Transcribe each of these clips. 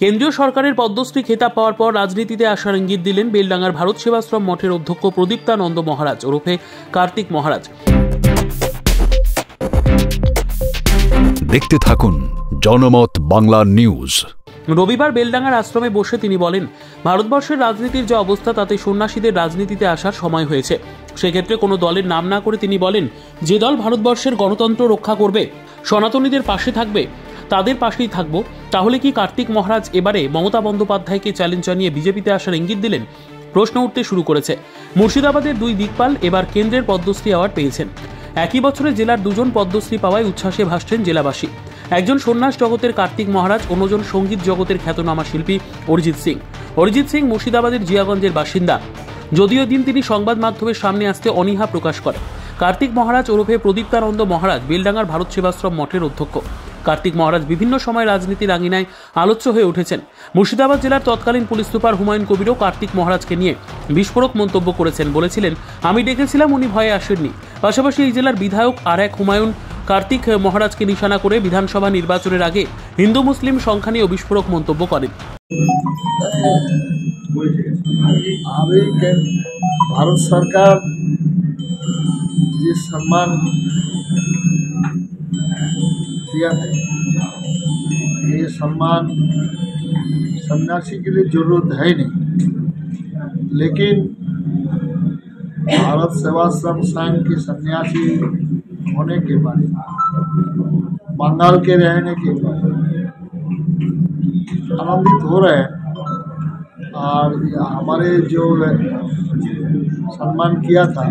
কেন্দ্রীয় সরকারের পদ্মশ্রী খেতাব পাওয়ার পর রাজনীতিতে আসার ইঙ্গিত দিলেন বেলডাঙ্গার ভারত সেবাশ্রম মঠের অধ্যক্ষ প্রদীপ্তানন্দ মহারাজ ওরফে কার্তিক মহারাজ। দেখতে থাকুন জনমত বাংলা নিউজ। রবিবার বেলডাঙ্গার আশ্রমে বসে তিনি বলেন, ভারতবর্ষের রাজনীতির যে অবস্থা তাতে সন্ন্যাসীদের রাজনীতিতে আসার সময় হয়েছে। সেক্ষেত্রে কোনো দলের নাম না করে তিনি বলেন, যে দল ভারতবর্ষের গণতন্ত্র রক্ষা করবে, সনাতনীদের পাশে থাকবে, তাদের পাশেই থাকব। তাহলে কি কার্তিক মহারাজ এবারে মমতা বন্দ্যোপাধ্যায়কে চ্যালেঞ্জ জানিয়ে বিজেপিতে আসার ইঙ্গিত দিলেন? প্রশ্ন উঠতে শুরু করেছে। মুর্শিদাবাদের দুই দিকপাল এবার কেন্দ্রের পদ্মশ্রী অ্যাওয়ার্ড পেয়েছেন। একই বছরে জেলার দুজন পদ্মশ্রী পাওয়ায় উচ্ছ্বাসে ভাসছেন জেলাবাসী। একজন সন্ন্যাস জগতের কার্তিক মহারাজ, অন্যজন সঙ্গীত জগতের খ্যাতনামা শিল্পী অরিজিৎ সিং। অরিজিৎ সিং মুর্শিদাবাদের জিয়াগঞ্জের বাসিন্দা, যদিও দিন তিনি সংবাদ মাধ্যমের সামনে আসতে অনীহা প্রকাশ করেন। কার্তিক মহারাজ ওরফে প্রদীপ্তানন্দ মহারাজ বেলডাঙ্গার ভারত সেবাশ্রম মঠের অধ্যক্ষ। কার্তিক মহারাজ বিভিন্ন সময় রাজনীতির আঙিনায় আলোচ্য হয়ে উঠেছেন। মুর্শিদাবাদ জেলার তৎকালীন পুলিশ সুপার হুমায়ুন কবিরও কার্তিক মহারাজকে নিয়ে বিস্ফোরক মন্তব্য করেছেন। বলেছিলেন, আমি ডেকেছিলাম, উনি ভয়ে আসেননি। পাশাপাশি এই জেলার বিধায়ক আর এক হুমায়ুন কার্তিক মহারাজকে নিশানা করে বিধানসভা নির্বাচনের আগে হিন্দু মুসলিম সংখ্যা নিয়েও বিস্ফোরক মন্তব্য করেন। ভারত সরকার যে সম্মান दिया है, ये सम्मान सन्यासी के लिए जरूरत है नहीं, लेकिन भारत सेवाश्रम संघ के सन्यासी होने के बाद, बंगाल के रहने के बाद आनंदित हो रहे हैं। और हमारे जो सम्मान किया था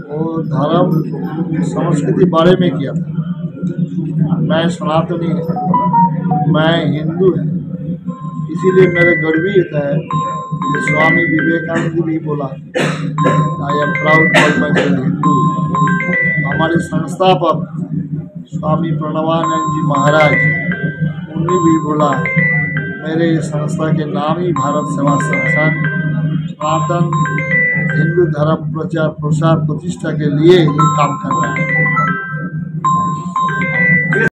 वो धर्म संस्कृति बारे में किया था। मैं सनातनी है, मैं हिंदू है, इसीलिए मेरे गर्वित है कि स्वामी विवेकानंद भी बोला, I am proud for my Hindu. हमारे संस्थापक स्वामी प्रणवानंद जी महाराज, उन्होंने भी बोला, मेरे संस्था के नाम ही भारत सेवाश्रम संघ सनातन हिंदू धर्म प्रचार प्रसार प्रतिष्ठा के लिए ये काम कर रहा है।